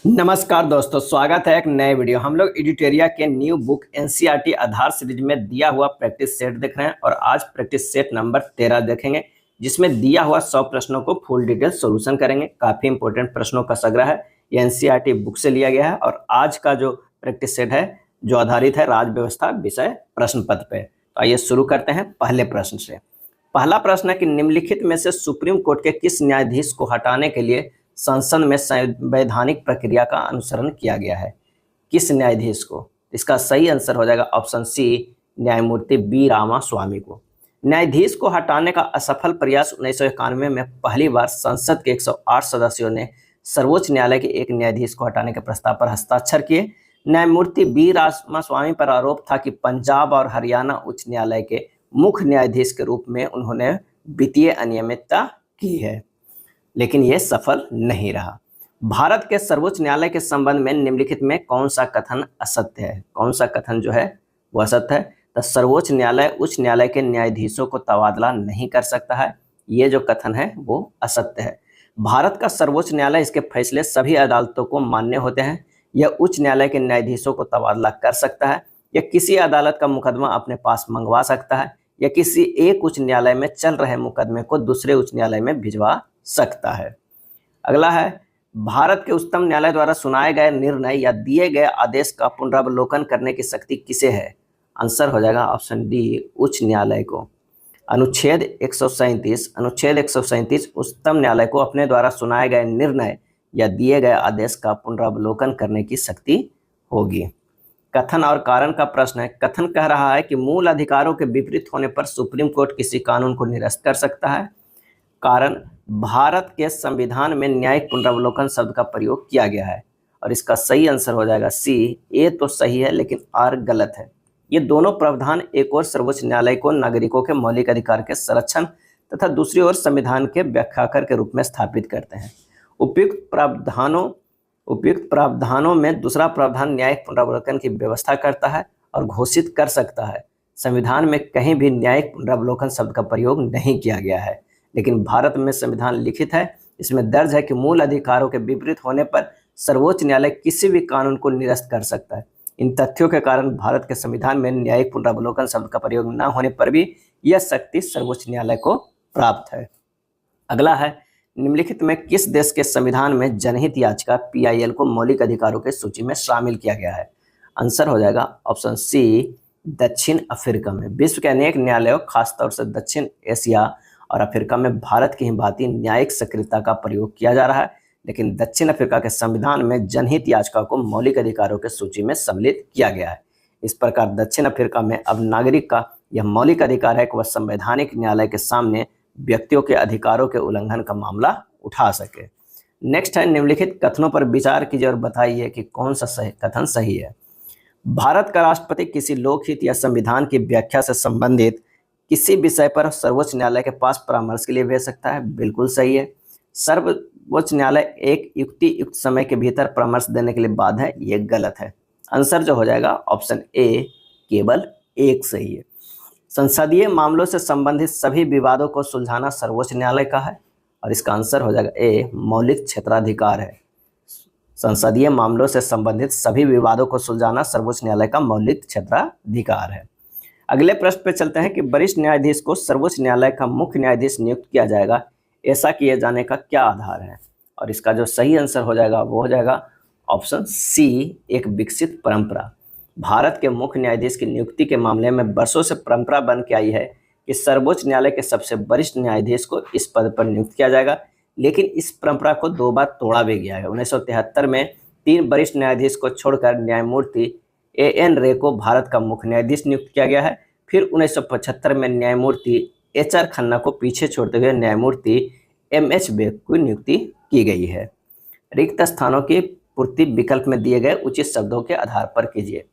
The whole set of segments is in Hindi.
नमस्कार दोस्तों, स्वागत है एक नए वीडियो। हम लोग एडिटोरिया के न्यू बुक एनसीईआरटी आधार सीरीज में दिया हुआ प्रैक्टिस सेट देख रहे हैं और आज प्रैक्टिस सेट नंबर 13 देखेंगे, जिसमें दिया हुआ 100 प्रश्नों को फुल डिटेल सॉल्यूशन करेंगे। काफ़ी इंपॉर्टेंट प्रश्नों का संग्रह है, ये एनसीईआरटी बुक से लिया गया है और आज का जो प्रैक्टिस सेट है जो आधारित है राज्य व्यवस्था विषय प्रश्न पत्र पे। तो आइए शुरू करते हैं पहले प्रश्न से। पहला प्रश्न है कि निम्नलिखित में से सुप्रीम कोर्ट के किस न्यायाधीश को हटाने के लिए संसद में संवैधानिक प्रक्रिया का अनुसरण किया गया है? किस न्यायाधीश को? इसका सही आंसर हो जाएगा ऑप्शन सी, न्यायमूर्ति बी रामास्वामी को। न्यायाधीश को हटाने का असफल प्रयास 1991 में पहली बार संसद के 108 सदस्यों ने सर्वोच्च न्यायालय के एक न्यायाधीश को हटाने के प्रस्ताव पर हस्ताक्षर किए। न्यायमूर्ति बी रामास्वामी पर आरोप था कि पंजाब और हरियाणा उच्च न्यायालय के मुख्य न्यायाधीश के रूप में उन्होंने वित्तीय अनियमितता की है, लेकिन यह सफल नहीं रहा। भारत के सर्वोच्च न्यायालय के संबंध में निम्नलिखित में कौन सा कथन असत्य है? कौन सा कथन जो है वो असत्य है? तो सर्वोच्च न्यायालय उच्च न्यायालय के न्यायाधीशों को तबादला नहीं कर सकता है, ये जो कथन है वो असत्य है। भारत का सर्वोच्च न्यायालय, इसके फैसले सभी अदालतों को मान्य होते हैं। यह उच्च न्यायालय के न्यायाधीशों को तबादला कर सकता है, या किसी अदालत का मुकदमा अपने पास मंगवा सकता है, या किसी एक उच्च न्यायालय में चल रहे मुकदमे को दूसरे उच्च न्यायालय में भिजवा सकता है। अगला है, भारत के उच्चतम न्यायालय द्वारा सुनाए गए निर्णय या दिए गए आदेश का पुनरावलोकन करने की शक्ति किसे है? आंसर हो जाएगा ऑप्शन डी, उच्च न्यायालय को। अनुच्छेद 137 उच्चतम न्यायालय को अपने द्वारा सुनाए गए निर्णय या दिए गए आदेश का पुनरावलोकन करने की शक्ति होगी। कथन और कारण का प्रश्न है। कथन कह रहा है कि मूल अधिकारों के विपरीत होने पर सुप्रीम कोर्ट किसी कानून को निरस्त कर सकता है। कारण, भारत के संविधान में न्यायिक पुनरावलोकन शब्द का प्रयोग किया गया है और इसका सही आंसर हो जाएगा सी। ए तो सही है लेकिन आर गलत है। ये दोनों प्रावधान एक और सर्वोच्च न्यायालय को नागरिकों के मौलिक अधिकार के संरक्षण तथा दूसरी ओर संविधान के व्याख्याकर के रूप में स्थापित करते हैं। उपयुक्त प्रावधानों में दूसरा प्रावधान न्यायिक पुनरावलोकन की व्यवस्था करता है और घोषित कर सकता है। संविधान में कहीं भी न्यायिक पुनरावलोकन शब्द का प्रयोग नहीं किया गया है, लेकिन भारत में संविधान लिखित है, इसमें दर्ज है कि मूल अधिकारों के विपरीत होने पर सर्वोच्च न्यायालय किसी भी कानून को निरस्त कर सकता है। इन तथ्यों के कारण भारत के संविधान में न्यायिक पुनरावलोकन शब्द का प्रयोग न होने पर भी यह शक्ति सर्वोच्च न्यायालय को प्राप्त है। अगला है, निम्नलिखित में किस देश के संविधान में जनहित याचिका PIL को मौलिक अधिकारों की सूची में शामिल किया गया है? आंसर हो जाएगा ऑप्शन सी, दक्षिण अफ्रीका में। विश्व के अनेक न्यायालयों, खासतौर से दक्षिण एशिया और अफ्रीका में भारत की ही भांति न्यायिक सक्रियता का प्रयोग किया जा रहा है, लेकिन दक्षिण अफ्रीका के संविधान में जनहित याचिका को मौलिक अधिकारों की सूची में सम्मिलित किया गया है। इस प्रकार दक्षिण अफ्रीका में अब नागरिक का यह मौलिक अधिकार है कि वह संवैधानिक न्यायालय के सामने व्यक्तियों के अधिकारों के उल्लंघन का मामला उठा सके। नेक्स्ट है, निम्नलिखित कथनों पर विचार कीजिए और बताइए कि कौन सा कथन सही है। भारत का राष्ट्रपति किसी लोकहित या संविधान की व्याख्या से संबंधित किसी विषय पर सर्वोच्च न्यायालय के पास परामर्श के लिए भेज सकता है। बिल्कुल सही है। सर्वोच्च न्यायालय एक युक्त समय के भीतर परामर्श देने के लिए बाध्य है, ये गलत है। आंसर जो हो जाएगा ऑप्शन ए, केवल एक सही है। संसदीय मामलों से संबंधित सभी विवादों को सुलझाना सर्वोच्च न्यायालय का है और इसका आंसर हो जाएगा ए, मौलिक क्षेत्राधिकार है। संसदीय मामलों से संबंधित सभी विवादों को सुलझाना सर्वोच्च न्यायालय का मौलिक क्षेत्राधिकार है। अगले प्रश्न पे चलते हैं कि वरिष्ठ न्यायाधीश को सर्वोच्च न्यायालय का मुख्य न्यायाधीश नियुक्त किया जाएगा, ऐसा किए जाने का क्या आधार है? और इसका जो सही आंसर हो जाएगा वो हो जाएगा ऑप्शन सी, एक विकसित परंपरा। भारत के मुख्य न्यायाधीश की नियुक्ति के मामले में वर्षों से परंपरा बन के आई है कि सर्वोच्च न्यायालय के सबसे वरिष्ठ न्यायाधीश को इस पद पर नियुक्त किया जाएगा, लेकिन इस परंपरा को 2 बार तोड़ा भी गया है। 1973 में 3 वरिष्ठ न्यायाधीश को छोड़कर न्यायमूर्ति AN रे को भारत का मुख्य न्यायाधीश नियुक्त किया गया है। फिर 1975 में न्यायमूर्ति HR खन्ना को पीछे छोड़ते हुए न्यायमूर्ति MH बेग की नियुक्ति की गई है। रिक्त स्थानों की पूर्ति विकल्प में दिए गए उचित शब्दों के आधार पर कीजिए।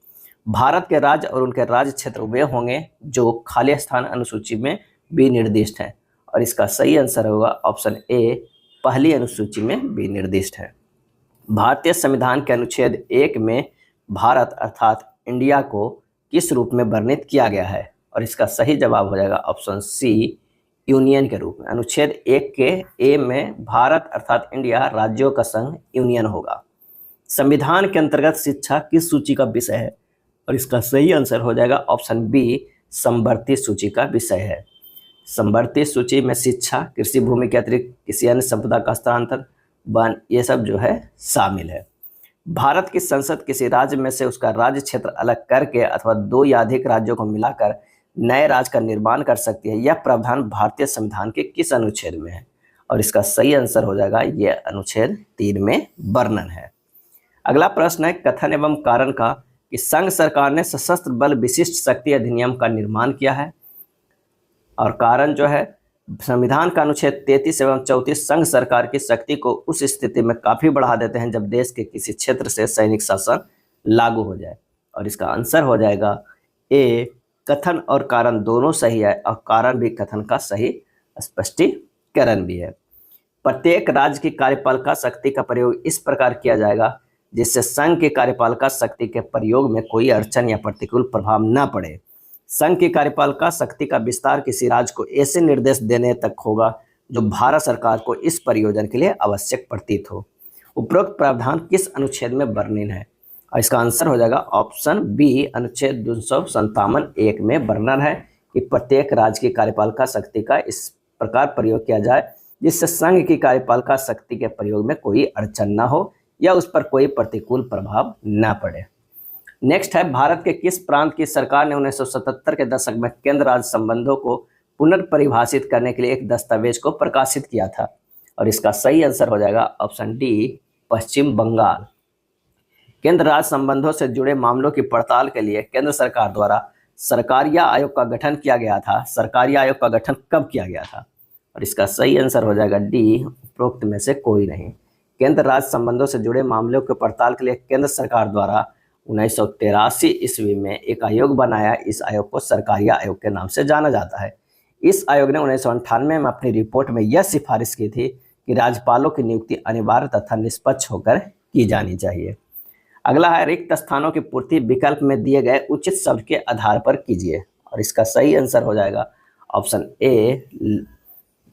भारत के राज्य और उनके राज्य क्षेत्र वे होंगे जो खाली स्थान अनुसूची में विनिर्दिष्ट हैं और इसका सही आंसर होगा ऑप्शन ए, पहली अनुसूची में विनिर्दिष्ट है। भारतीय संविधान के अनुच्छेद 1 में भारत अर्थात इंडिया को किस रूप में वर्णित किया गया है? और इसका सही जवाब हो जाएगा ऑप्शन सी, यूनियन के रूप में। अनुच्छेद 1 के ए में भारत अर्थात इंडिया राज्यों का संघ यूनियन होगा। संविधान के अंतर्गत शिक्षा किस सूची का विषय है? और इसका सही आंसर हो जाएगा ऑप्शन बी, समवर्ती सूची का विषय है। समवर्ती सूची में शिक्षा, कृषि भूमि के अतिरिक्त किसी अन्य संपदा का हस्तांतरण, वन, ये सब जो है शामिल है। भारत की संसद किसी राज्य में से उसका राज्य क्षेत्र अलग करके अथवा दो या अधिक राज्यों को मिलाकर नए राज्य का निर्माण कर सकती है। यह प्रावधान भारतीय संविधान के किस अनुच्छेद में है? और इसका सही आंसर हो जाएगा यह अनुच्छेद 3 में वर्णन है। अगला प्रश्न है कथन एवं कारण का कि संघ सरकार ने सशस्त्र बल विशिष्ट शक्ति अधिनियम का निर्माण किया है। और कारण जो है संविधान का अनुच्छेद 33 एवं 34 संघ सरकार की शक्ति को उस स्थिति में काफी बढ़ा देते हैं जब देश के किसी क्षेत्र से सैनिक शासन लागू हो जाए। और इसका आंसर हो जाएगा ए, कथन और कारण दोनों सही है और कारण भी कथन का सही स्पष्टीकरण भी है। प्रत्येक राज्य की कार्यपालिका शक्ति का प्रयोग इस प्रकार किया जाएगा जिससे संघ की कार्यपालिका शक्ति के प्रयोग में कोई अड़चन या प्रतिकूल प्रभाव न पड़े। संघ की कार्यपालिका शक्ति का विस्तार किसी राज्य को ऐसे निर्देश देने तक होगा जो भारत सरकार को इस परियोजना के लिए आवश्यक प्रतीत हो। उपरोक्त प्रावधान किस अनुच्छेद में वर्णित है? और इसका आंसर हो जाएगा ऑप्शन बी, अनुच्छेद 257(1) में वर्णन है कि प्रत्येक राज्य की कार्यपालिका शक्ति का इस प्रकार प्रयोग किया जाए जिससे संघ की कार्यपालिका शक्ति के प्रयोग में कोई अड़चन न हो या उस पर कोई प्रतिकूल प्रभाव न पड़े। नेक्स्ट है भारत के किस प्रांत की सरकार ने 1977 के दशक में केंद्र राज्य संबंधों को पुनर्परिभाषित करने के लिए एक दस्तावेज को प्रकाशित किया था? और इसका सही आंसर हो जाएगा ऑप्शन डी, पश्चिम बंगाल। केंद्र राज्य संबंधों से जुड़े मामलों की पड़ताल के लिए केंद्र सरकार द्वारा सरकारिया आयोग का गठन किया गया था। सरकारिया आयोग का गठन कब किया गया था? और इसका सही आंसर हो जाएगा डी, उपरोक्त में से कोई नहीं। केंद्र राज्य संबंधों से जुड़े मामलों की पड़ताल के लिए केंद्र सरकार द्वारा 1983 ईस्वी में एक आयोग बनाया। इस आयोग को सरकारिया आयोग के नाम से जाना जाता है। इस आयोग ने 1998 में अपनी रिपोर्ट में यह सिफारिश की थी कि राज्यपालों की नियुक्ति अनिवार्य तथा निष्पक्ष होकर की जानी चाहिए। अगला है रिक्त स्थानों की पूर्ति विकल्प में दिए गए उचित शब्द के आधार पर कीजिए। और इसका सही आंसर हो जाएगा ऑप्शन ए।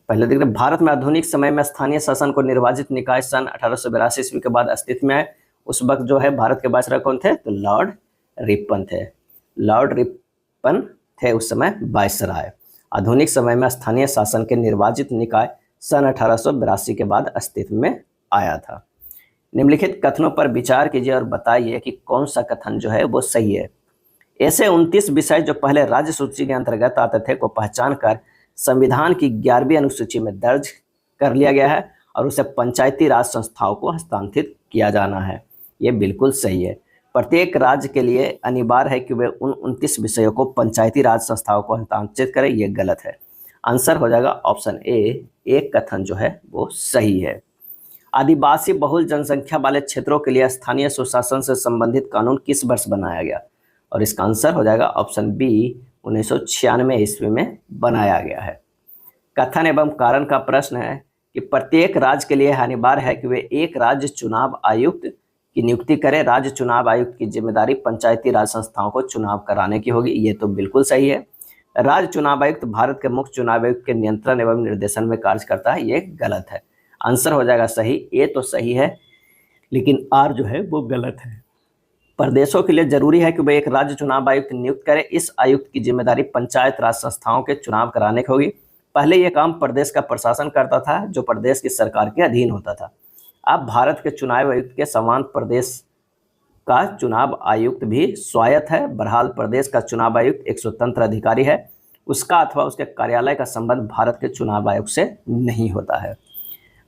पहले देखते हैं, भारत में आधुनिक समय में स्थानीय शासन को निर्वाचित निकाय सन 1882 ईस्वी के बाद अस्तित्व में आए। उस वक्त जो है भारत के वायसराय कौन थे? तो लॉर्ड रिपन थे। लॉर्ड रिपन थे उस समय वायसराय। आधुनिक समय में स्थानीय शासन के निर्वाचित निकाय सन 1882 के बाद अस्तित्व में आया था। निम्नलिखित कथनों पर विचार कीजिए और बताइए कि कौन सा कथन जो है वो सही है। ऐसे 29 विषय जो पहले राज्य सूची के अंतर्गत आते थे को पहचान कर संविधान की 11वीं अनुसूची में दर्ज कर लिया गया है और उसे पंचायती राज संस्थाओं को हस्तांतरित किया जाना है। ये बिल्कुल सही है। प्रत्येक राज्य के लिए अनिवार्य है कि वे उन 29 विषयों को पंचायती राज संस्थाओं को हस्तांतरित करें। ये गलत है। आंसर हो जाएगा ऑप्शन ए, एक कथन जो है वो सही है। आदिवासी बहुल जनसंख्या वाले क्षेत्रों के लिए स्थानीय सुशासन से संबंधित कानून किस वर्ष बनाया गया? और इसका आंसर हो जाएगा ऑप्शन बी, 1996 ईस्वी में बनाया गया है। कथन एवं कारण का प्रश्न है कि प्रत्येक राज्य के लिए अनिवार्य है कि वे एक राज्य चुनाव आयुक्त की नियुक्ति करें। राज्य चुनाव आयुक्त की जिम्मेदारी पंचायती राज संस्थाओं को चुनाव कराने की होगी। ये तो बिल्कुल सही है। राज्य चुनाव आयुक्त भारत के मुख्य चुनाव आयुक्त के नियंत्रण एवं निर्देशन में कार्य करता है। ये गलत है। आंसर हो जाएगा सही। ए तो सही है लेकिन आर जो है वो गलत है। प्रदेशों के लिए जरूरी है कि वे एक राज्य चुनाव आयुक्त नियुक्त करें। इस आयुक्त की जिम्मेदारी पंचायत राज संस्थाओं के चुनाव कराने की होगी। पहले यह काम प्रदेश का प्रशासन करता था जो प्रदेश की सरकार के अधीन होता था। अब भारत के चुनाव आयुक्त के समान प्रदेश का चुनाव आयुक्त भी स्वायत्त है। बहरहाल प्रदेश का चुनाव आयुक्त एक स्वतंत्र अधिकारी है। उसका अथवा उसके कार्यालय का संबंध भारत के चुनाव आयोग से नहीं होता है।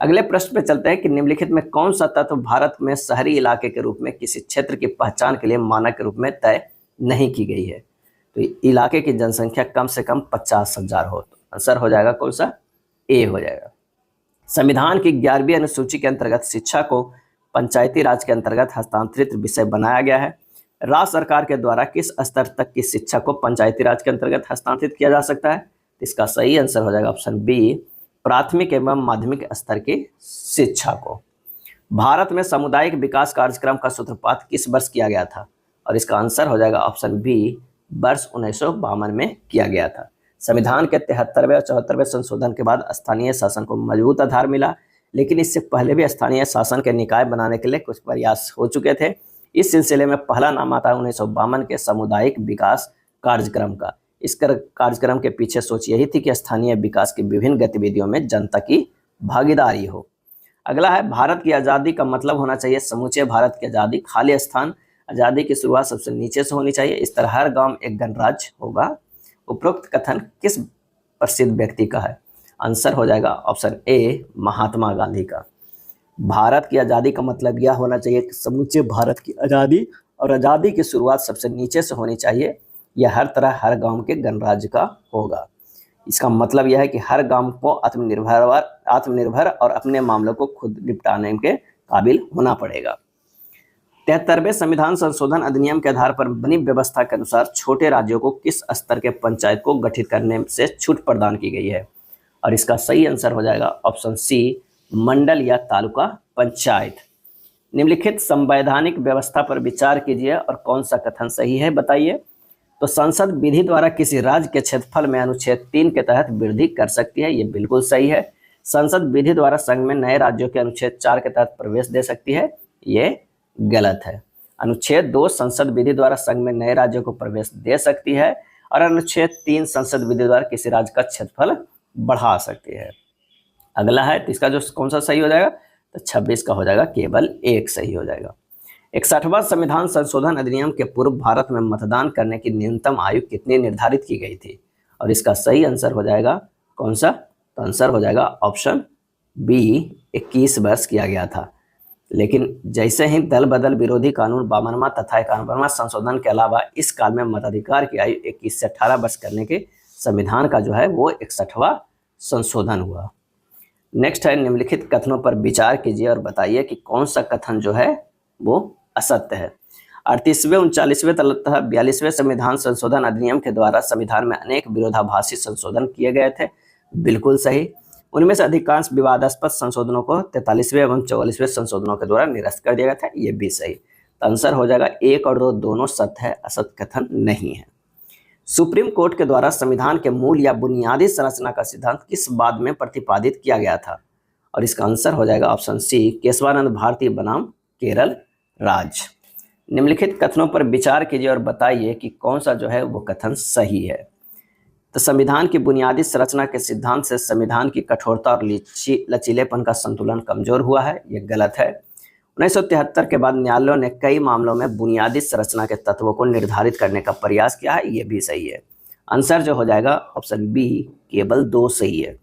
अगले प्रश्न पे चलते हैं कि निम्नलिखित में कौन सा तत्व भारत में शहरी इलाके के रूप में किसी क्षेत्र की पहचान के लिए मानक के रूप में तय नहीं की गई है? तो इलाके की जनसंख्या कम से कम 50,000 हो। तो आंसर हो जाएगा कौन सा? ए हो जाएगा। संविधान की 11वीं अनुसूची के अंतर्गत शिक्षा को पंचायती राज के अंतर्गत हस्तांतरित विषय बनाया गया है। राज्य सरकार के द्वारा किस स्तर तक की शिक्षा को पंचायती राज के अंतर्गत हस्तांतरित किया जा सकता है? इसका सही आंसर हो जाएगा ऑप्शन बी, प्राथमिक एवं माध्यमिक स्तर की शिक्षा को। भारत में सामुदायिक विकास कार्यक्रम का सूत्रपात किस वर्ष किया गया था? और इसका आंसर हो जाएगा ऑप्शन बी, वर्ष 1952 में किया गया था। संविधान के 73वें और 74वें संशोधन के बाद स्थानीय शासन को मजबूत आधार मिला। लेकिन इससे पहले भी स्थानीय शासन के निकाय बनाने के लिए कुछ प्रयास हो चुके थे। इस सिलसिले में पहला नाम आता है 1952 के सामुदायिक विकास कार्यक्रम का। इस कार्यक्रम के पीछे सोच यही थी कि स्थानीय विकास की विभिन्न गतिविधियों में जनता की भागीदारी हो। अगला है भारत की आज़ादी का मतलब होना चाहिए समूचे भारत की आज़ादी, खाली स्थान। आज़ादी की शुरुआत सबसे नीचे से होनी चाहिए, इस तरह हर गांव में एक गणराज्य होगा। उपरोक्त कथन किस प्रसिद्ध व्यक्ति का है? आंसर हो जाएगा ऑप्शन ए, महात्मा गांधी का। भारत की आज़ादी का मतलब यह होना चाहिए कि समूचे भारत की आज़ादी, और आज़ादी की शुरुआत सबसे नीचे से होनी चाहिए। यह हर तरह हर गांव के गणराज्य का होगा। इसका मतलब यह है कि हर गांव को आत्मनिर्भर और अपने मामलों को खुद निपटाने के काबिल होना पड़ेगा। 73वें संविधान संशोधन अधिनियम के आधार पर बनी व्यवस्था के अनुसार छोटे राज्यों को किस स्तर के पंचायत को गठित करने से छूट प्रदान की गई है? और इसका सही आंसर हो जाएगा ऑप्शन सी, मंडल या तालुका पंचायत। निम्नलिखित संवैधानिक व्यवस्था पर विचार कीजिए और कौन सा कथन सही है बताइए। तो संसद विधि द्वारा किसी राज्य के क्षेत्रफल में अनुच्छेद 3 के तहत वृद्धि कर सकती है, ये बिल्कुल सही है। संसद विधि द्वारा संघ में नए राज्यों के अनुच्छेद 4 के तहत प्रवेश दे सकती है, ये गलत है। अनुच्छेद 2 संसद विधि द्वारा संघ में नए राज्यों को प्रवेश दे सकती है, और अनुच्छेद 3 संसद विधि द्वारा किसी राज्य का क्षेत्रफल बढ़ा सकती है। अगला है, तो इसका जो कौन सा सही हो जाएगा? तो 26 का हो जाएगा, केवल एक सही हो जाएगा। 61वां संविधान संशोधन अधिनियम के पूर्व भारत में मतदान करने की न्यूनतम आयु कितनी निर्धारित की गई थी? और इसका सही आंसर हो जाएगा कौन सा? तो आंसर हो जाएगा ऑप्शन बी, 21 वर्ष किया गया था। लेकिन जैसे ही दल बदल विरोधी कानून 52वां तथा 51वां संशोधन के अलावा इस काल में मताधिकार की आयु 21 से 18 वर्ष करने के संविधान का जो है वो 61वां संशोधन हुआ। नेक्स्ट है, निम्नलिखित कथनों पर विचार कीजिए और बताइए कि कौन सा कथन जो है वो असत्य है। 38वें, 39वें तथा 42वें संविधान संशोधन अधिनियम के द्वारा संविधान में अनेक विरोधाभासी संशोधन किए गए थे, बिल्कुल सही। उनमें से अधिकांश विवादास्पद संशोधनों को 43वें एवं 44वें संशोधनों के द्वारा निरस्त कर दिया गया था, ये भी सही। तो आंसर हो जाएगा 1 और 2 दोनों सत्य है, असत्य कथन नहीं है। सुप्रीम कोर्ट के द्वारा संविधान के मूल या बुनियादी संरचना का सिद्धांत किस बाद में प्रतिपादित किया गया था? और इसका आंसर हो जाएगा ऑप्शन सी, केशवानंद भारती बनाम केरल राज्य। निम्नलिखित कथनों पर विचार कीजिए और बताइए कि कौन सा जो है वो कथन सही है। तो संविधान की बुनियादी संरचना के सिद्धांत से संविधान की कठोरता और लचीलेपन का संतुलन कमजोर हुआ है, ये गलत है। 1973 के बाद न्यायालयों ने कई मामलों में बुनियादी संरचना के तत्वों को निर्धारित करने का प्रयास किया है, ये भी सही है। आंसर जो हो जाएगा ऑप्शन बी, केवल 2 सही है।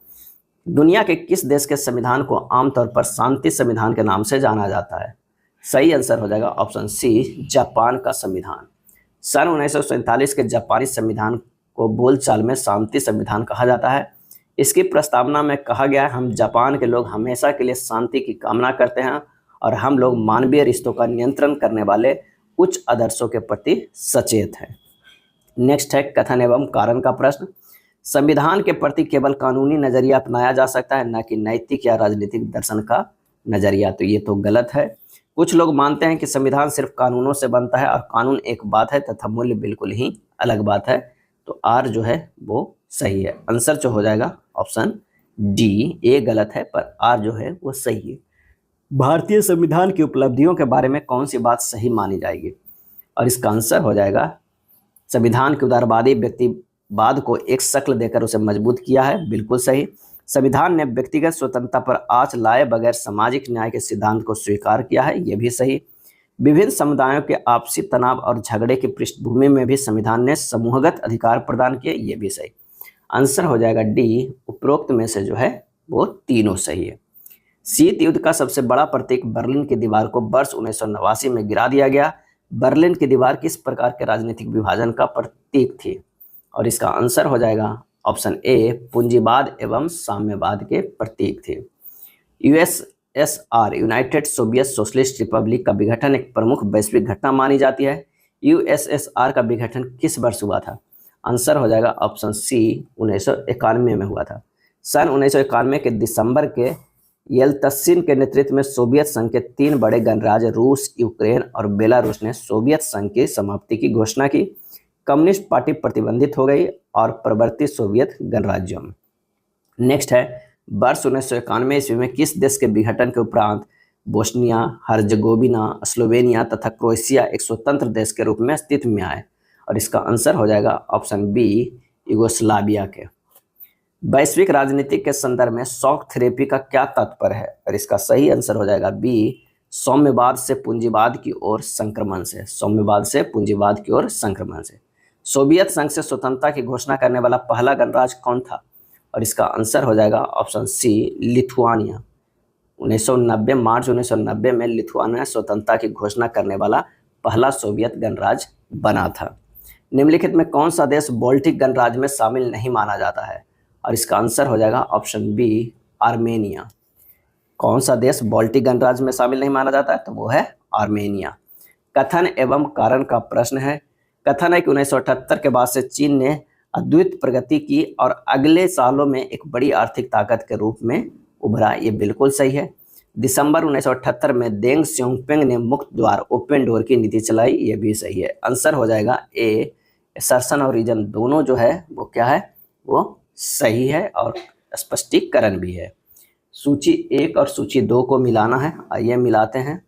दुनिया के किस देश के संविधान को आमतौर पर शांति संविधान के नाम से जाना जाता है? सही आंसर हो जाएगा ऑप्शन सी, जापान का संविधान। सन 1947 के जापानी संविधान को बोलचाल में शांति संविधान कहा जाता है। इसकी प्रस्तावना में कहा गया है, हम जापान के लोग हमेशा के लिए शांति की कामना करते हैं और हम लोग मानवीय रिश्तों का नियंत्रण करने वाले उच्च आदर्शों के प्रति सचेत हैं। नेक्स्ट है, कथन एवं कारण का प्रश्न। संविधान के प्रति केवल कानूनी नजरिया अपनाया जा सकता है, न कि नैतिक या राजनीतिक दर्शन का नजरिया, तो ये तो गलत है। कुछ लोग मानते हैं कि संविधान सिर्फ कानूनों से बनता है और कानून एक बात है तथा मूल्य बिल्कुल ही अलग बात है, तो आर जो है वो सही है। आंसर जो हो जाएगा ऑप्शन डी, ए गलत है पर आर जो है वो सही है। भारतीय संविधान की उपलब्धियों के बारे में कौन सी बात सही मानी जाएगी? और इसका आंसर हो जाएगा, संविधान के उदारवादी व्यक्तिवाद को एक शक्ल देकर उसे मजबूत किया है, बिल्कुल सही। संविधान ने व्यक्तिगत स्वतंत्रता पर आंच लाए बगैर सामाजिक न्याय के सिद्धांत को स्वीकार किया है, यह भी सही। विभिन्न समुदायों के आपसी तनाव और झगड़े की पृष्ठभूमि में भी संविधान ने समूहगत अधिकार प्रदान किए, ये भी सही। आंसर हो जाएगा डी, उपरोक्त में से जो है वो तीनों सही है। शीत युद्ध का सबसे बड़ा प्रतीक बर्लिन की दीवार को वर्ष 1989 में गिरा दिया गया। बर्लिन की दीवार किस प्रकार के राजनीतिक विभाजन का प्रतीक थी? और इसका आंसर हो जाएगा ऑप्शन ए, पूंजीवाद एवं साम्यवाद के प्रतीक थे। USSR, United Soviet socialist Republic का विघटन एक प्रमुख वैश्विक घटना मानी जाती है। यूएसएसआर का विघटन किस वर्ष हुआ था? आंसर हो जाएगा ऑप्शन सी, 1991 में हुआ था। सन 1991 के दिसंबर के येल्त्सिन के नेतृत्व में सोवियत संघ के 3 बड़े गणराज्य रूस, यूक्रेन और बेलारूस ने सोवियत संघ की समाप्ति की घोषणा की। कम्युनिस्ट पार्टी प्रतिबंधित हो गई और प्रवर्ती सोवियत गणराज्यों में। नेक्स्ट है, वर्ष 1991 ईस्वी में किस देश के विघटन के उपरांत बोस्निया, हर्जगोविना, स्लोवेनिया तथा क्रोएशिया एक स्वतंत्र देश के रूप में अस्तित्व में आए? और इसका आंसर हो जाएगा ऑप्शन बी, यूगोस्लाविया के। वैश्विक राजनीति के संदर्भ में शॉक थेरेपी का क्या तात्पर्य है? और इसका सही आंसर हो जाएगा बी, सौम्यवाद से पूंजीवाद की ओर संक्रमण से। सौम्यवाद से पूंजीवाद की ओर संक्रमण से। सोवियत संघ से स्वतंत्रता की घोषणा करने वाला पहला गणराज्य कौन था? और इसका आंसर हो जाएगा ऑप्शन सी, लिथुआनिया। 1990 मार्च 1990 में लिथुआनिया स्वतंत्रता की घोषणा करने वाला पहला सोवियत गणराज्य बना था। निम्नलिखित में कौन सा देश बाल्टिक गणराज्य में शामिल नहीं माना जाता है? और इसका आंसर हो जाएगा ऑप्शन बी, आर्मेनिया। कौन सा देश बाल्टिक गणराज्य में शामिल नहीं माना जाता है? तो वो है आर्मेनिया। कथन एवं कारण का प्रश्न है। कथन है कि 1978 के बाद से चीन ने अद्भुत प्रगति की और अगले सालों में एक बड़ी आर्थिक ताकत के रूप में उभरा। ये बिल्कुल सही है। दिसंबर 1978 में देंग सियोंगपिंग ने मुक्त द्वार, ओपन डोर की नीति चलाई। ये भी सही है। आंसर हो जाएगा ए, असर्शन और रीजन दोनों जो है वो क्या है, वो सही है और स्पष्टीकरण भी है। सूची 1 और सूची 2 को मिलाना है। आइए मिलाते हैं।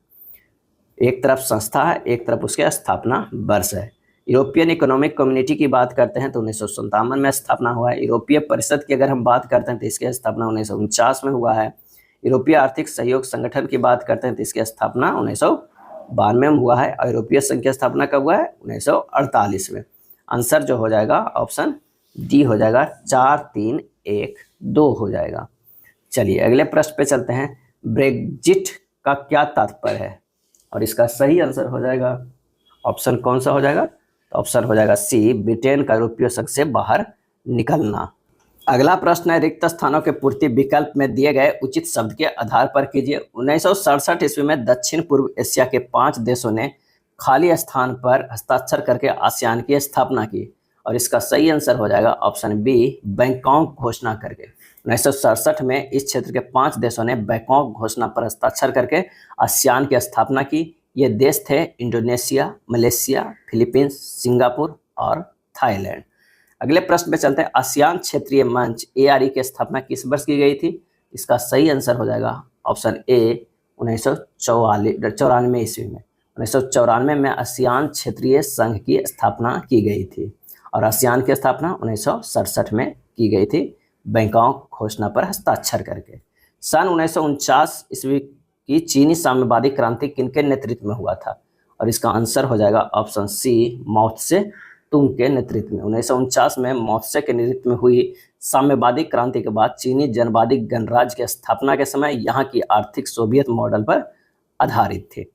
एक तरफ संस्था है, एक तरफ उसके स्थापना वर्ष है। यूरोपियन इकोनॉमिक कम्युनिटी की बात करते हैं तो 1957 में स्थापना हुआ है। यूरोपीय परिषद की अगर हम बात करते हैं तो इसकी स्थापना 1949 में हुआ है। यूरोपीय आर्थिक सहयोग संगठन की बात करते हैं तो इसकी स्थापना 1992 में हुआ है। और यूरोपीय संघ की स्थापना कब हुआ है? 1948 में। आंसर जो हो जाएगा ऑप्शन डी हो जाएगा, 4, 3, 1, 2 हो जाएगा। चलिए अगले प्रश्न पे चलते हैं। ब्रेग्जिट का क्या तात्पर्य है? और इसका सही आंसर हो जाएगा ऑप्शन कौन सा हो जाएगा? तो ऑप्शन हो जाएगा सी, ब्रिटेन का यूरोपीय संघ से बाहर निकलना। अगला प्रश्न है, रिक्त स्थानों के पूर्ति विकल्प में दिए गए उचित शब्द के आधार पर कीजिए। 1967 ईस्वी में दक्षिण पूर्व एशिया के 5 देशों ने खाली स्थान पर हस्ताक्षर करके आसियान की स्थापना की। और इसका सही आंसर हो जाएगा ऑप्शन बी, बैंकॉक घोषणा करके। 1967 में इस क्षेत्र के 5 देशों ने बैंकॉक घोषणा पर हस्ताक्षर करके आसियान की स्थापना की। ये देश थे इंडोनेशिया, मलेशिया, फिलीपींस, सिंगापुर और थाईलैंड। अगले प्रश्न पे चलते हैं। आसियान क्षेत्रीय मंच ARE की स्थापना किस वर्ष की गई थी? इसका सही आंसर हो जाएगा ऑप्शन ए, 1994 ईस्वी में। 1994 में आसियान क्षेत्रीय संघ की स्थापना की गई थी। और आसियान की स्थापना 1967 में की गई थी, बैंकॉक घोषणा पर हस्ताक्षर करके। सन 1949 ईस्वी की चीनी साम्यवादी क्रांति किनके नेतृत्व में हुआ था? और इसका आंसर हो जाएगा ऑप्शन सी, माओत्से तुंग के नेतृत्व में। 1949 में माओत्से के नेतृत्व में हुई साम्यवादी क्रांति के बाद चीनी जनवादी गणराज्य की स्थापना के समय यहाँ की आर्थिक सोवियत मॉडल पर आधारित थी।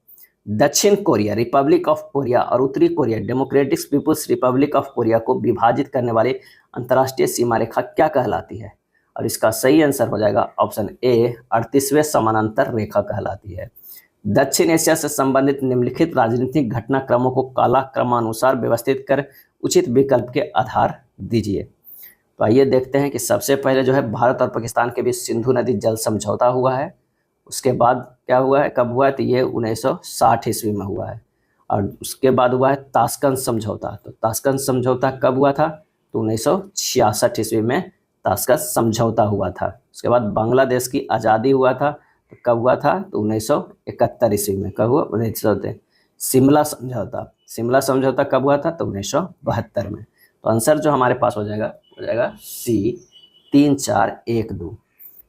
दक्षिण कोरिया, रिपब्लिक ऑफ कोरिया और उत्तरी Korea, democratic people's republic of Korea को विभाजित करने वाली अंतर्राष्ट्रीय सीमा रेखा क्या कहलाती है? और इसका सही आंसर हो जाएगा ऑप्शन ए, 38वें समानांतर रेखा कहलाती है। दक्षिण एशिया से संबंधित निम्नलिखित राजनीतिक घटनाक्रमों को कालक्रमानुसार व्यवस्थित कर उचित विकल्प के आधार दीजिए। तो आइए देखते हैं कि सबसे पहले जो है भारत और पाकिस्तान के बीच सिंधु नदी जल समझौता हुआ है। उसके बाद क्या हुआ है, कब हुआ है? तो ये 1960 ईस्वी में हुआ है। और उसके बाद हुआ है ताशकंद समझौता। तो ताशकंद समझौता कब हुआ था? तो 1966 ईस्वी में ताशकंद समझौता हुआ था। उसके बाद बांग्लादेश की आज़ादी हुआ था। तो कब हुआ था? तो 1971 ईस्वी में। कब हुआ? 1970। शिमला समझौता, शिमला समझौता कब हुआ था? तो 1972 में। तो आंसर जो हमारे पास हो जाएगा सी, 3, 4, 1, 2।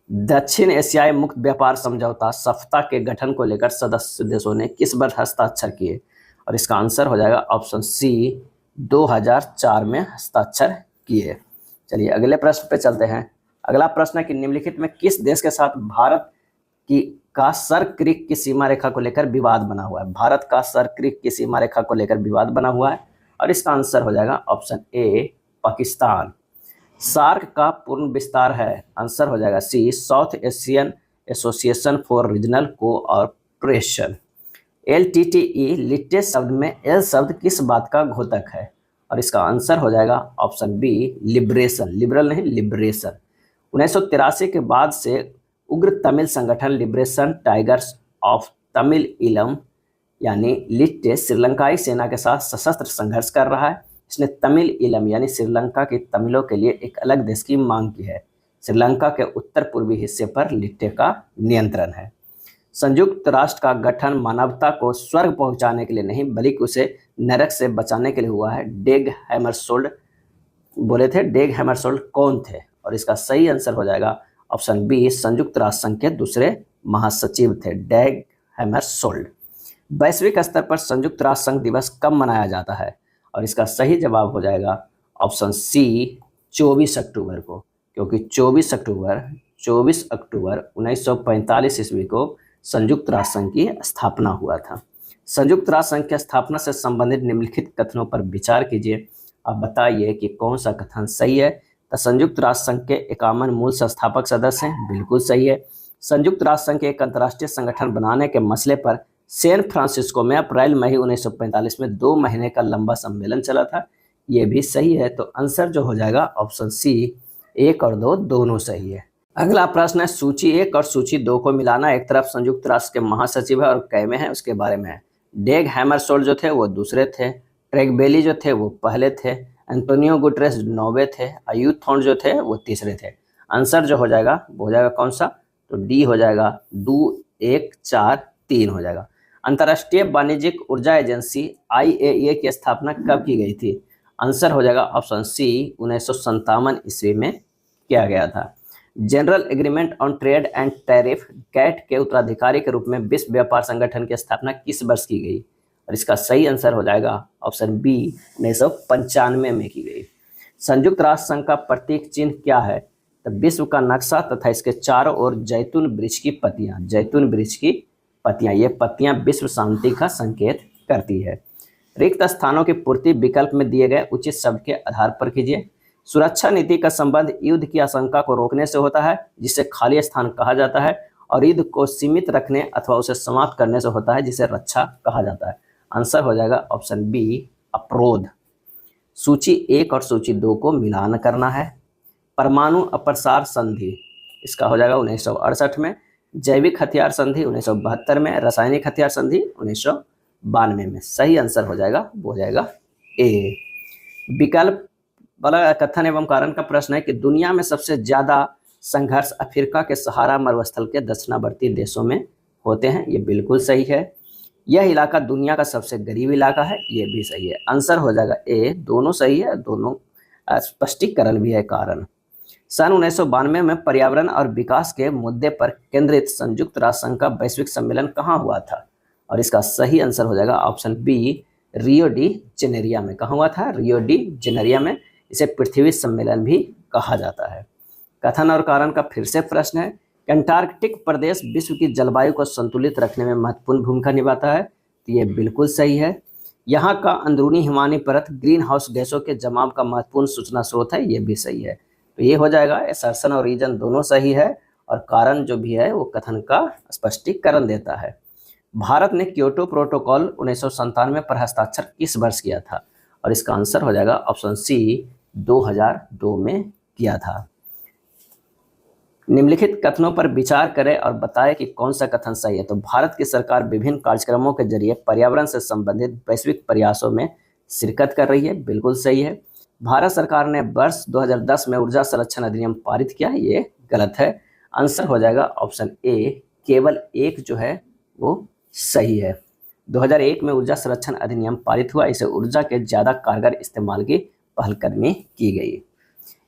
दक्षिण एशियाई मुक्त व्यापार समझौता सफ्ता के गठन को लेकर सदस्य देशों ने किस वर्ष हस्ताक्षर किए? और इसका आंसर हो जाएगा ऑप्शन सी, 2004 में हस्ताक्षर किए। चलिए अगले प्रश्न पे चलते हैं। अगला प्रश्न है कि निम्नलिखित में किस देश के साथ भारत का सर क्रीक की सीमा रेखा को लेकर विवाद बना हुआ है? भारत का सर क्रीक की सीमा रेखा को लेकर विवाद बना हुआ है। और इसका आंसर हो जाएगा ऑप्शन ए, पाकिस्तान। सार्क का पूर्ण विस्तार है? आंसर हो जाएगा C, South Asian Association for Regional Cooperation. LTTE, लिट्टे शब्द में एल शब्द किस बात का घोतक है? और इसका आंसर हो जाएगा ऑप्शन बी, लिबरेशन। लिबरल नहीं, लिबरेशन। 1983 के बाद से उग्र तमिल संगठन लिबरेशन टाइगर्स ऑफ तमिल इलम यानी लिट्टे श्रीलंकाई सेना के साथ सशस्त्र संघर्ष कर रहा है। इसने तमिल इलम यानी श्रीलंका के तमिलों के लिए एक अलग देश की मांग की है। श्रीलंका के उत्तर पूर्वी हिस्से पर लिट्टे का नियंत्रण है। संयुक्त राष्ट्र का गठन मानवता को स्वर्ग पहुंचाने के लिए नहीं बल्कि उसे नरक से बचाने के लिए हुआ है। डेग हैमरशोल्ड बोले थे। डेग हैमरशोल्ड कौन थे? और इसका सही आंसर हो जाएगा ऑप्शन बी, संयुक्त राष्ट्र संघ के दूसरे महासचिव थे डेग हैमरशोल्ड। वैश्विक स्तर पर संयुक्त राष्ट्र संघ दिवस कब मनाया जाता है? और इसका सही जवाब हो जाएगा ऑप्शन सी, 24 अक्टूबर को, क्योंकि 24 अक्टूबर 1945 ईस्वी को संयुक्त राष्ट्र संघ की स्थापना हुआ था। संयुक्त राष्ट्र संघ की स्थापना से संबंधित निम्नलिखित कथनों पर विचार कीजिए। आप बताइए कि कौन सा कथन सही है। तो संयुक्त राष्ट्र संघ के 51 मूल संस्थापक सदस्य हैं, बिल्कुल सही है। संयुक्त राष्ट्र संघ के एक अंतर्राष्ट्रीय संगठन बनाने के मसले पर सैन फ्रांसिस्को में अप्रैल मई 1945 में 2 महीने का लंबा सम्मेलन चला था, ये भी सही है। तो आंसर जो हो जाएगा ऑप्शन सी, 1 और 2 दोनों सही है। अगला प्रश्न है, सूची 1 और सूची 2 को मिलाना। एक तरफ संयुक्त राष्ट्र के महासचिव है और कै में है उसके बारे में है। डेग हैमरशोल्ड जो थे वो दूसरे थे, ट्रेग बेली जो थे वो पहले थे, एंटोनियो गुटरेस 9वें थे, अयूब थॉर्न जो थे वो तीसरे थे। आंसर जो हो जाएगा वो हो जाएगा कौन सा? तो डी हो जाएगा, 2, 1, 4, 3 हो जाएगा। अंतर्राष्ट्रीय वाणिज्यिक ऊर्जा एजेंसी IAEA की स्थापना कब की गई थी? आंसर हो जाएगा ऑप्शन सी, 1957 ईस्वी में किया गया था। General agreement on trade and tariff GATT के उत्तराधिकारी के रूप में विश्व व्यापार संगठन की स्थापना किस वर्ष की गई? और इसका सही आंसर हो जाएगा ऑप्शन बी, 1995 में की गई। संयुक्त राष्ट्र संघ का प्रतीक चिन्ह क्या है? तो विश्व का नक्शा तथा इसके चारों ओर जैतून वृक्ष की पत्तियां, ये पत्तियां विश्व शांति का संकेत करती है। रिक्त स्थानों की पूर्ति विकल्प में दिए गए उचित शब्द के आधार पर कीजिए। सुरक्षा नीति का संबंध युद्ध की आशंका को रोकने से होता है, जिसे खाली स्थान कहा जाता है, और युद्ध को सीमित रखने अथवा उसे समाप्त करने से होता है, जिसे रक्षा कहा जाता है। आंसर हो जाएगा ऑप्शन बी, अपरोध। सूची 1 और सूची 2 को मिलान करना है। परमाणु अप्रसार संधि, इसका हो जाएगा 1968 में। जैविक हथियार संधि 1972 में। रासायनिक हथियार संधि 1992 में। सही आंसर हो जाएगा वो हो जाएगा ए। विकल्प वाला कथन एवं कारण का प्रश्न है कि दुनिया में सबसे ज्यादा संघर्ष अफ्रीका के सहारा मरुस्थल के दक्षिणावर्ती देशों में होते हैं, ये बिल्कुल सही है। यह इलाका दुनिया का सबसे गरीब इलाका है, ये भी सही है। आंसर हो जाएगा ए, दोनों सही है, दोनों स्पष्टीकरण भी है कारण। सन 1992 में पर्यावरण और विकास के मुद्दे पर केंद्रित संयुक्त राष्ट्र संघ का वैश्विक सम्मेलन कहाँ हुआ था? और इसका सही आंसर हो जाएगा option B, Rio de Janeiro में। कहाँ हुआ था? रियो डी जेनेरिया में। इसे पृथ्वी सम्मेलन भी कहा जाता है। कथन और कारण का फिर से प्रश्न है, अंटार्कटिक प्रदेश विश्व की जलवायु को संतुलित रखने में महत्वपूर्ण भूमिका निभाता है, तो ये बिल्कुल सही है। यहाँ का अंदरूनी हिमानी परत ग्रीन हाउस गैसों के जमाव का महत्वपूर्ण सूचना स्रोत है, ये भी सही है। तो ये हो जाएगा असर्शन और रीजन दोनों सही है, और कारण जो भी है वो कथन का स्पष्टीकरण देता है। भारत ने क्योटो प्रोटोकॉल 1997 पर हस्ताक्षर किस वर्ष किया था? और इसका आंसर हो जाएगा ऑप्शन सी, 2002 में किया था। निम्नलिखित कथनों पर विचार करें और बताएं कि कौन सा कथन सही है। तो भारत की सरकार विभिन्न कार्यक्रमों के जरिए पर्यावरण से संबंधित वैश्विक प्रयासों में शिरकत कर रही है, बिल्कुल सही है। भारत सरकार ने वर्ष 2010 में ऊर्जा संरक्षण अधिनियम पारित किया, ये गलत है। आंसर हो जाएगा ऑप्शन ए, केवल एक जो है वो सही है। 2001 में ऊर्जा संरक्षण अधिनियम पारित हुआ, इसे ऊर्जा के ज्यादा कारगर इस्तेमाल की पहलकदमी की गई।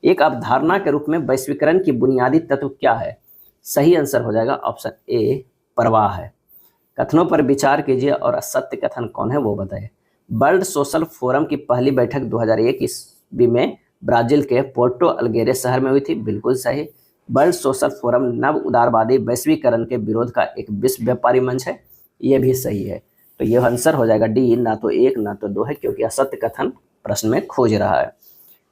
एक अवधारणा के रूप में वैश्वीकरण की बुनियादी तत्व क्या है? सही आंसर हो जाएगा ऑप्शन ए, प्रवाह है। कथनों पर विचार कीजिए और असत्य कथन कौन है वो बताइए। वर्ल्ड सोशल फोरम की पहली बैठक 2001 ईस्वी में ब्राजील के पोर्टो अल्गेरे शहर में हुई थी, बिल्कुल सही। वर्ल्ड सोशल फोरम नव उदारवादी वैश्वीकरण के विरोध का एक विश्व व्यापारी मंच है, ये भी सही है। तो यह आंसर हो जाएगा डी, ना तो 1 ना तो 2 है, क्योंकि असत्य कथन प्रश्न में खोज रहा है।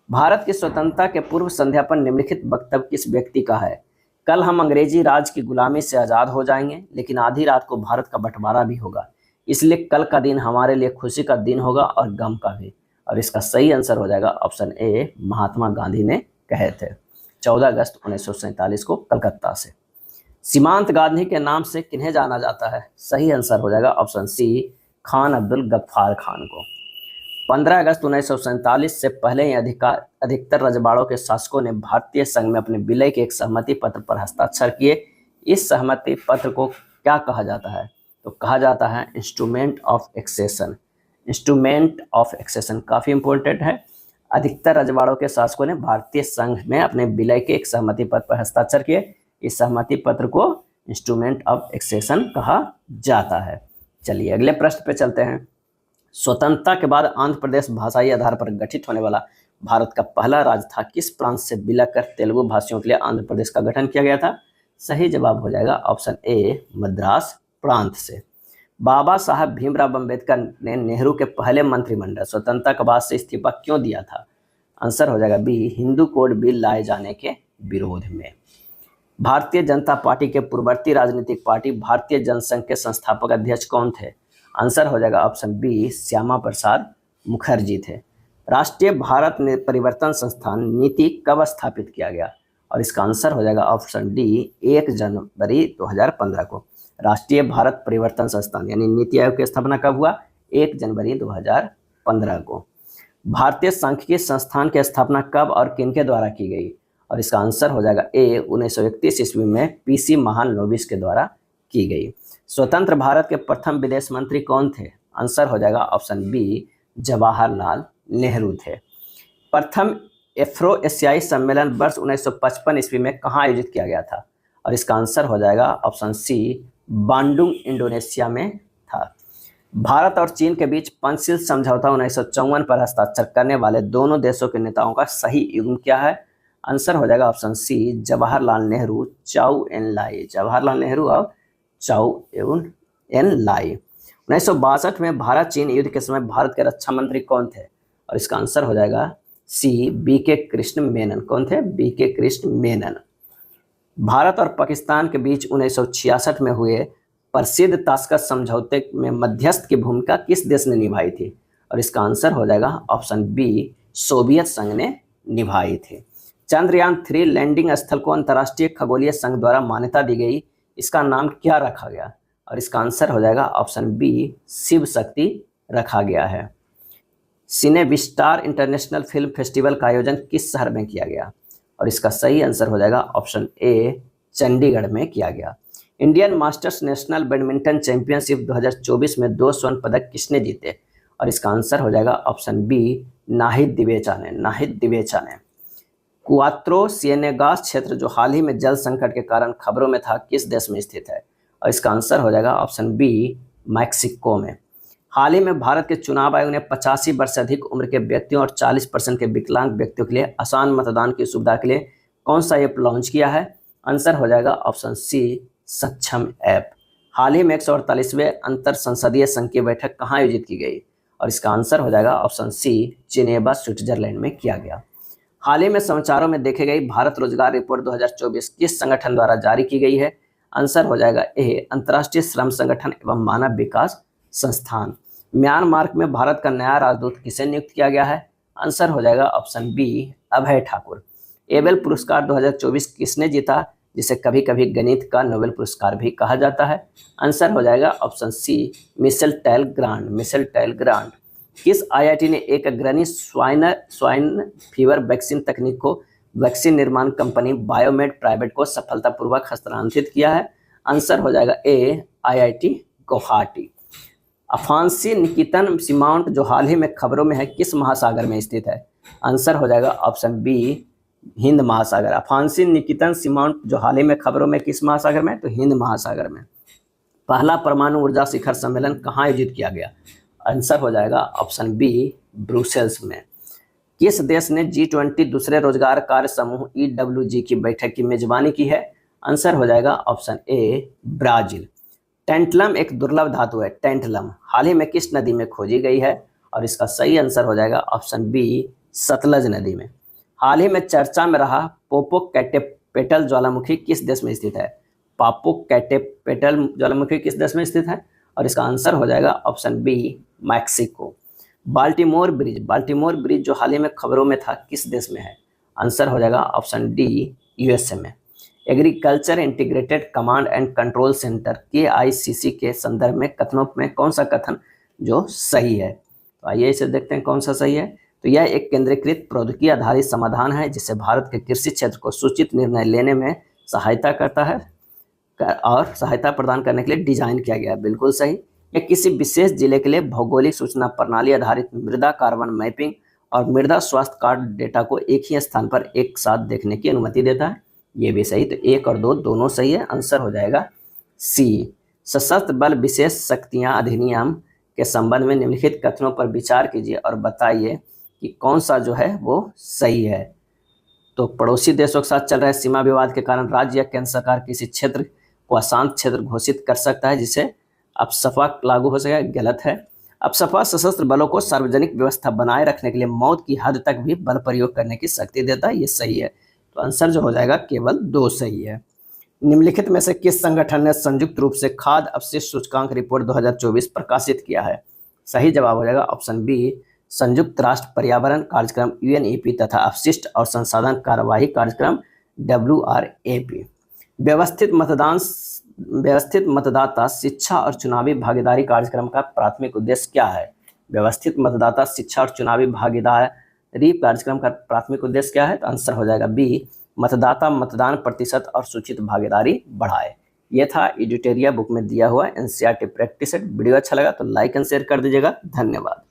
भारत की स्वतंत्रता के पूर्व संध्या पर निम्नलिखित वक्तव्य किस व्यक्ति का है? कल हम अंग्रेजी राज की गुलामी से आज़ाद हो जाएंगे, लेकिन आधी रात को भारत का बंटवारा भी होगा, इसलिए कल का दिन हमारे लिए खुशी का दिन होगा और गम का भी। और इसका सही आंसर हो जाएगा ऑप्शन ए, महात्मा गांधी ने कहे थे 14 अगस्त 1947 को कलकत्ता से। सीमांत गांधी के नाम से किन्हें जाना जाता है? सही आंसर हो जाएगा ऑप्शन सी, खान अब्दुल गफ्फार खान को। 15 अगस्त 1947 से पहले ही अधिकतर रजवाड़ों के शासकों ने भारतीय संघ में अपने विलय के एक सहमति पत्र पर हस्ताक्षर किए। इस सहमति पत्र को क्या कहा जाता है? तो कहा जाता है instrument of accession. Instrument of accession काफ़ी इंपॉर्टेंट है। अधिकतर रजवाड़ों के शासकों ने भारतीय संघ में अपने विलय के एक सहमति पत्र पर हस्ताक्षर किए। इस सहमति पत्र को इंस्ट्रूमेंट ऑफ एक्सेशन कहा जाता है। चलिए अगले प्रश्न पे चलते हैं। स्वतंत्रता के बाद आंध्र प्रदेश भाषाई आधार पर गठित होने वाला भारत का पहला राज्य था। किस प्रांत से विलय कर तेलुगु भाषियों के लिए आंध्र प्रदेश का गठन किया गया था? सही जवाब हो जाएगा ऑप्शन ए, मद्रास प्रांत से। बाबा साहब भीमराव अम्बेडकर ने नेहरू के पहले मंत्रिमंडल स्वतंत्रता के बाद से इस्तीफा क्यों दिया था? आंसर हो जाएगा बी, हिंदू कोड बिल लाए जाने के विरोध में। भारतीय जनता पार्टी के पूर्ववर्ती राजनीतिक पार्टी भारतीय जनसंघ के संस्थापक अध्यक्ष कौन थे? आंसर हो जाएगा ऑप्शन बी, श्यामा प्रसाद मुखर्जी थे। राष्ट्रीय भारत परिवर्तन संस्थान नीति कब स्थापित किया गया? और इसका आंसर हो जाएगा ऑप्शन डी, 1 जनवरी 2015 को। राष्ट्रीय भारत परिवर्तन संस्थान यानी नीति आयोग की स्थापना कब हुआ? 1 जनवरी 2015 को। भारतीय सांख्यिकी संस्थान की स्थापना कब और किनके द्वारा की गई? और इसका आंसर हो जाएगा ए, 1931 ईस्वी में पीसी महालनोबिस के द्वारा की गई। स्वतंत्र भारत के प्रथम विदेश मंत्री कौन थे? आंसर हो जाएगा ऑप्शन बी, जवाहरलाल नेहरू थे। प्रथम एफ्रो एशियाई सम्मेलन वर्ष 1955 ईस्वी में कहाँ आयोजित किया गया था? और इसका आंसर हो जाएगा ऑप्शन सी, बांडुंग इंडोनेशिया में था। भारत और चीन के बीच पंचशील समझौता 1954 पर हस्ताक्षर करने वाले दोनों देशों के नेताओं का सही युग्म क्या है? आंसर हो जाएगा ऑप्शन सी, जवाहरलाल नेहरू, चाउ एन लाई। जवाहरलाल नेहरू और चाउ एन लाई। 1962 में भारत चीन युद्ध के समय भारत के रक्षा मंत्री कौन थे? और इसका आंसर हो जाएगा सी, बी के कृष्ण मेनन। कौन थे? बी के कृष्ण मेनन। भारत और पाकिस्तान के बीच 1966 में हुए प्रसिद्ध ताशकंद समझौते में मध्यस्थ की भूमिका किस देश ने निभाई थी? और इसका आंसर हो जाएगा ऑप्शन बी, सोवियत संघ ने निभाई थी। चंद्रयान 3 लैंडिंग स्थल को अंतर्राष्ट्रीय खगोलीय संघ द्वारा मान्यता दी गई, इसका नाम क्या रखा गया? और इसका आंसर हो जाएगा ऑप्शन बी, शिव शक्ति रखा गया है। सिनेविस्टार इंटरनेशनल फिल्म फेस्टिवल का आयोजन किस शहर में किया गया? और इसका सही आंसर हो जाएगा ऑप्शन ए, चंडीगढ़ में किया गया। Indian masters national badminton championship 2024 में 2 स्वर्ण पदक किसने जीते? और इसका आंसर हो जाएगा ऑप्शन बी, नाहिद दिवेचा ने। क्वात्रो सिएनेगास क्षेत्र जो हाल ही में जल संकट के कारण खबरों में था, किस देश में स्थित है? और इसका आंसर हो जाएगा ऑप्शन बी, मैक्सिको में। हाल ही में भारत के चुनाव आयोग ने 85 वर्ष से अधिक उम्र के व्यक्तियों और 40% के विकलांग व्यक्तियों के लिए आसान मतदान की सुविधा के लिए कौन सा ऐप लॉन्च किया है? आंसर हो जाएगा ऑप्शन सी, सक्षम ऐप। हाल ही में 148वें अंतर संसदीय संघ की बैठक कहाँ आयोजित की गई? और इसका आंसर हो जाएगा ऑप्शन सी, जिनेवा स्विट्जरलैंड में किया गया। हाल ही में समाचारों में देखे गई भारत रोजगार रिपोर्ट 2024 किस संगठन द्वारा जारी की गई है? आंसर हो जाएगा ए, अंतर्राष्ट्रीय श्रम संगठन एवं मानव विकास संस्थान। म्यांमार में भारत का नया राजदूत किसे नियुक्त किया गया है? आंसर हो जाएगा ऑप्शन बी, अभय ठाकुर। एबेल पुरस्कार 2024 किसने जीता, जिसे कभी कभी गणित का नोबेल पुरस्कार भी कहा जाता है? आंसर हो जाएगा option C, Michel Talagrand. किस आईआईटी ने एक अग्रणी स्वाइन फीवर वैक्सीन तकनीक को वैक्सीन निर्माण कंपनी बायोमेड प्राइवेट को सफलतापूर्वक हस्तांतरित किया है? आंसर हो जाएगा ए, आईआईटी गुवाहाटी। अफांसी निकेतन सीमांट जो हाल ही में खबरों में है, किस महासागर में स्थित है? आंसर हो जाएगा ऑप्शन बी, हिंद महासागर। अफांसी निकेतन सीमांट जो हाल ही में खबरों में किस महासागर में? तो हिंद महासागर में। पहला परमाणु ऊर्जा शिखर सम्मेलन कहाँ आयोजित किया गया? आंसर हो जाएगा ऑप्शन बी, ब्रुसेल्स में। किस देश ने G20 दूसरे रोजगार कार्य समूह EWG की बैठक की मेजबानी की है? आंसर हो जाएगा ऑप्शन ए, ब्राजील। टेंटलम एक दुर्लभ धातु है, टेंटलम हाल ही में किस नदी में खोजी गई है? और इसका सही आंसर हो जाएगा ऑप्शन बी, सतलज नदी में। हाल ही में चर्चा में रहा पोपोकैटेपेटल ज्वालामुखी किस देश में स्थित है? पोपोकैटेपेटल ज्वालामुखी किस देश में स्थित है? और इसका आंसर हो जाएगा option B, Mexico. Baltimore bridge जो हाल ही में खबरों में था, किस देश में है? आंसर हो जाएगा ऑप्शन डी, यूएसए में। Agriculture integrated command and control centre KICC के संदर्भ में कथनों में कौन सा कथन जो सही है? तो आइए इसे देखते हैं कौन सा सही है। तो यह एक केंद्रीकृत प्रौद्योगिकी आधारित समाधान है जिससे भारत के कृषि क्षेत्र को सूचित निर्णय लेने में सहायता करता है और सहायता प्रदान करने के लिए डिजाइन किया गया है। बिल्कुल सही। यह किसी विशेष जिले के लिए भौगोलिक सूचना प्रणाली आधारित मृदा कार्बन मैपिंग और मृदा स्वास्थ्य कार्ड डेटा को एक ही स्थान पर एक साथ देखने की अनुमति देता है। ये भी सही। तो 1 और 2 दोनों सही है। आंसर हो जाएगा सी। सशस्त्र बल विशेष शक्तियां अधिनियम के संबंध में निम्नलिखित कथनों पर विचार कीजिए और बताइए कि कौन सा जो है वो सही है। तो पड़ोसी देशों के साथ चल रहे सीमा विवाद के कारण राज्य या केंद्र सरकार किसी क्षेत्र को अशांत क्षेत्र घोषित कर सकता है जिसे अपसपा लागू हो सकेगा। गलत है। अपसपा सशस्त्र बलों को सार्वजनिक व्यवस्था बनाए रखने के लिए मौत की हद तक भी बल प्रयोग करने की शक्ति देता है। ये सही है। तो आंसर जो हो जाएगा केवल 2 सही है। निम्नलिखित में से किस संगठन ने संयुक्त रूप से खाद्य अपशिष्ट सूचकांक रिपोर्ट 2024 प्रकाशित किया है? सही जवाब हो जाएगा ऑप्शन बी, संयुक्त राष्ट्र पर्यावरण कार्यक्रम UNEP तथा अपशिष्ट और संसाधन कार्यवाही कार्यक्रम WRAP। व्यवस्थित मतदाता शिक्षा और चुनावी भागीदारी कार्यक्रम का प्राथमिक उद्देश्य क्या है? व्यवस्थित मतदाता शिक्षा और चुनावी भागीदारी कार्यक्रम का प्राथमिक उद्देश्य क्या है? तो आंसर हो जाएगा बी, मतदाता मतदान प्रतिशत और सूचित भागीदारी बढ़ाए। यह था एडिटोरिया बुक में दिया हुआ NCERT प्रैक्टिस सेट। वीडियो अच्छा लगा तो लाइक एंड शेयर कर दीजिएगा। धन्यवाद।